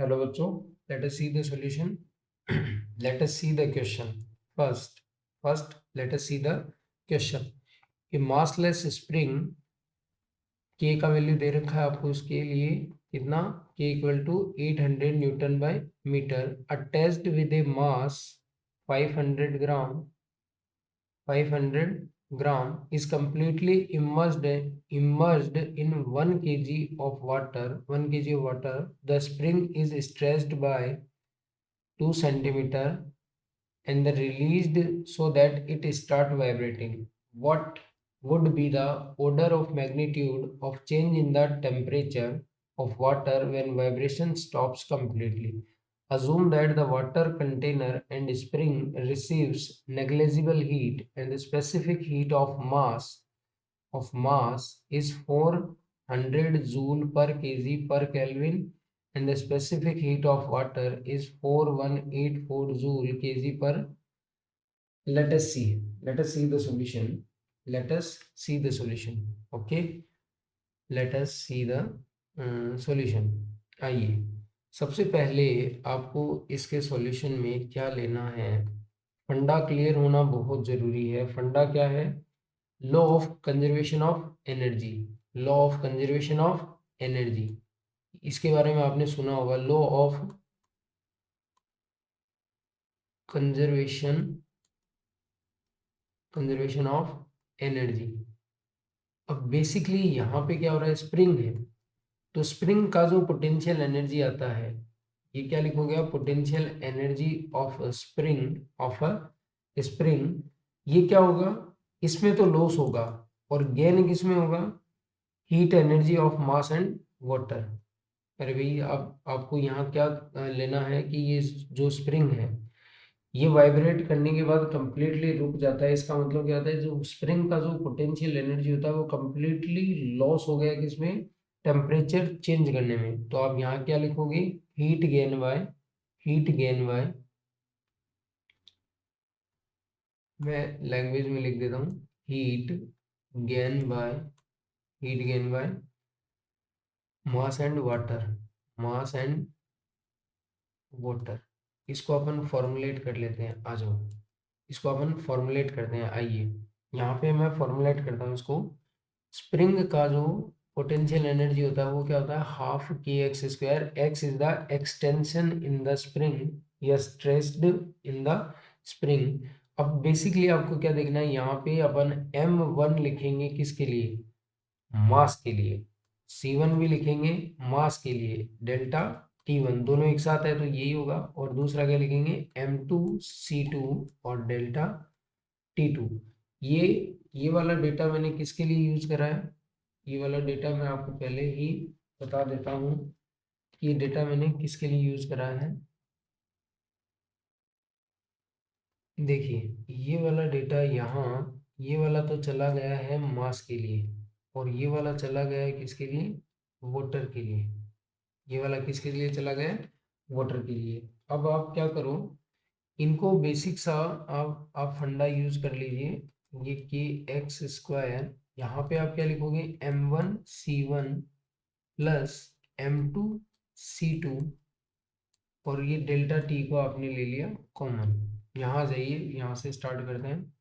Hello बच्चों, let us see the solution. Let us see the question. First, let us see the question. कि massless spring K का value दे रखा है आपको इसके लिए कितना K equal to 800 newton by metre attached with a mass 500 gram 500 gram is completely immersed in 1 kg of water. 1 kg of water. The spring is stretched by 2 centimeter and then released so that it start vibrating. What would be the order of magnitude of change in the temperature of water when vibration stops completely? Assume that the water container and spring receives negligible heat and the specific heat of mass is 400 joule per kg per Kelvin and the specific heat of water is 4184 joule kg per. Let us see the solution. Okay, let us see the solution. आइए, सबसे पहले आपको इसके solution में क्या लेना है, फंडा क्लियर होना बहुत जरूरी है। फंडा क्या है? Law of conservation of energy. Law of conservation of energy, इसके बारे में आपने सुना होगा, law of conservation of energy. अब बेसिकली यहाँ पे क्या हो रहा है, स्प्रिंग है, तो स्प्रिंग का जो पोटेंशियल एनर्जी आता है, ये क्या लिखोगे आप, पोटेंशियल एनर्जी ऑफ स्प्रिंग, ये क्या होगा, इसमें तो लॉस होगा और गेन किस में होगा, heat energy of mass and water. अरे भाई, आप आपको यहाँ क्या लेना है कि ये जो स्प्रिंग है ये वाइब्रेट करने के बाद कंप्लीटली रुक जाता है। इसका मतलब क्या होता है, जो स्प्रिंग का जो पोटेंशियल एनर्जी होता है वो कंप्लीटली लॉस हो गया किसमें, टेम्परेचर चेंज करने में। तो आप यहाँ क्या लिखोगे, हीट गेन बाय मैं लैंग्वेज में लिख देता हूँ, heat gain by mass and water. इसको अपन फॉर्मुलेट कर लेते हैं, आ जाओ, इसको अपन फॉर्मुलेट करते हैं। आइए, यहाँ पे मैं फॉर्मुलेट करता हूँ इसको। स्प्रिंग का जो पोटेंशियल एनर्जी होता है वो क्या होता है, हाफ के x square. X is the extension in the spring या स्ट्रेस्ड इन द स्प्रिंग। अब बेसिकली आपको क्या देखना है, यहाँ पे अपन m1 लिखेंगे किसके लिए, मास के लिए, c1 भी लिखेंगे मास के लिए, डेल्टा T1 दोनों एक साथ है तो यही होगा, और दूसरा क्या लिखेंगे, m2 c2 और डेल्टा T2। ये ये वाला डेटा मैंने किसके लिए यूज करा है, ये वाला डेटा मैं आपको पहले ही बता देता हूँ कि ये डेटा मैंने किसके लिए यूज करा है। देखिए, ये वाला डेटा यहाँ, ये वाला तो चला गया है मास के लिए और ये वाला चला गया है किसके लिए, वाटर के लिए। ये वाला किसके लिए चला गया, वाटर के लिए। अब आप क्या करो, इनको बेसिक सा आप फंडा यूज कर लीजिए। ये के एक्स स्क्वायर, यहाँ पे आप क्या लिखोगे, m1 c1 plus m2 c2 और ये डेल्टा टी को आपने ले लिया कॉमन। यहाँ जाइए, यहाँ से स्टार्ट करते हैं,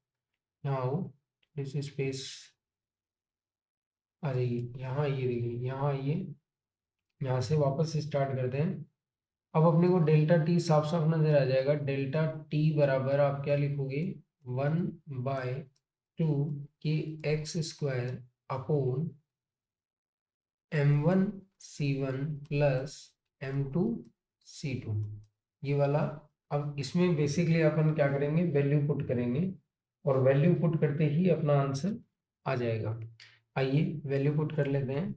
यहाँ आओ, इस स्पेस आ जाइए, यहाँ आइए, देखिए यहाँ आइए, यहाँ से वापस स्टार्ट करते हैं। अब अपने को डेल्टा टी साफ साफ नजर आ जाएगा। डेल्टा टी बराबर आप क्या लिखोगे, 1/2 के x square upon m1 c1 plus m2 c2, ये वाला। अब इसमें बेसिकली अपन क्या करेंगे, वैल्यू पुट करेंगे और वैल्यू पुट करते ही अपना आंसर आ जाएगा। आइए वैल्यू पुट कर लेते हैं।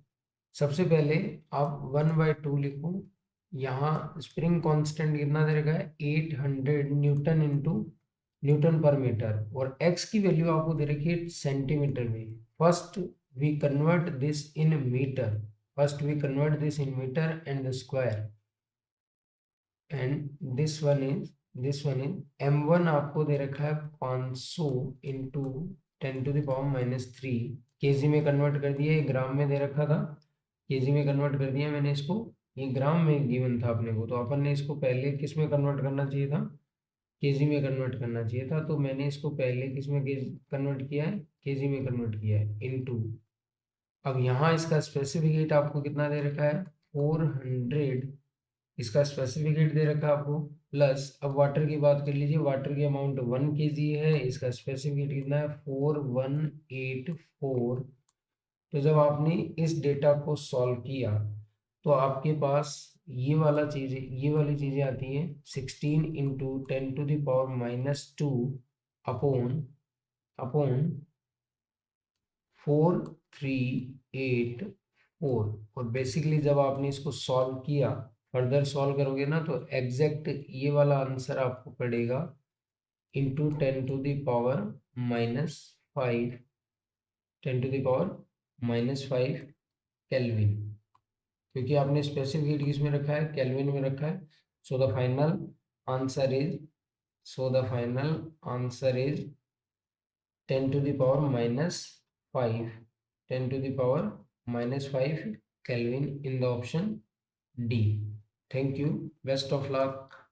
सबसे पहले आप 1/2 लिखो, यहाँ स्प्रिंग कांस्टेंट कितना दे रखा है, 800 newton into newton per metre, और x की वैल्यू आपको दे रखी है सेंटीमीटर में। First we convert this in metre, and the square, and this one is m1 आपको दे रखा है 500 इंटू 10⁻³ केजी में कन्वर्ट कर दिया, ग्राम में दे रखा था, केजी में कन्वर्ट कर दिया मैंने इसको। ये ग्राम में गिवन था अपने को, तो अपन ने इसको पहले किस में कन्वर्ट करना चाहिए था, केजी में कन्वर्ट करना चाहिए था। तो मैंने इसको पहले किस में कन्वर्ट किया है, केजी में कन्वर्ट किया है, इनटू। अब यहाँ इसका स्पेसिफिक हीट आपको कितना दे रखा है, 400, इसका स्पेसिफिक हीट दे रखा है आपको, प्लस अब वाटर की बात कर लीजिए, वाटर की अमाउंट 1 kg है, इसका स्पेसिफिक हीट कितना है, 4184। तो जब आपने इस डेटा को सॉल्व किया तो आपके पास ये वाली चीजें आती हैं, 16 × 10⁻⁻² अपॉन अपॉन 4384। और बेसिकली जब आपने इसको सॉल्व किया, फर्दर सॉल्व करोगे ना, तो एग्जैक्ट ये वाला आंसर आपको पड़ेगा इंटू 10⁻⁻5, 10⁻⁻5 केल्विन, क्योंकि आपने स्पेसिफिक हीट किस में रखा है, केल्विन में रखा है। So the final answer is so the final answer is 10⁻⁻5, 10⁻⁻5 Kelvin in the option D. Thank you. Best of luck.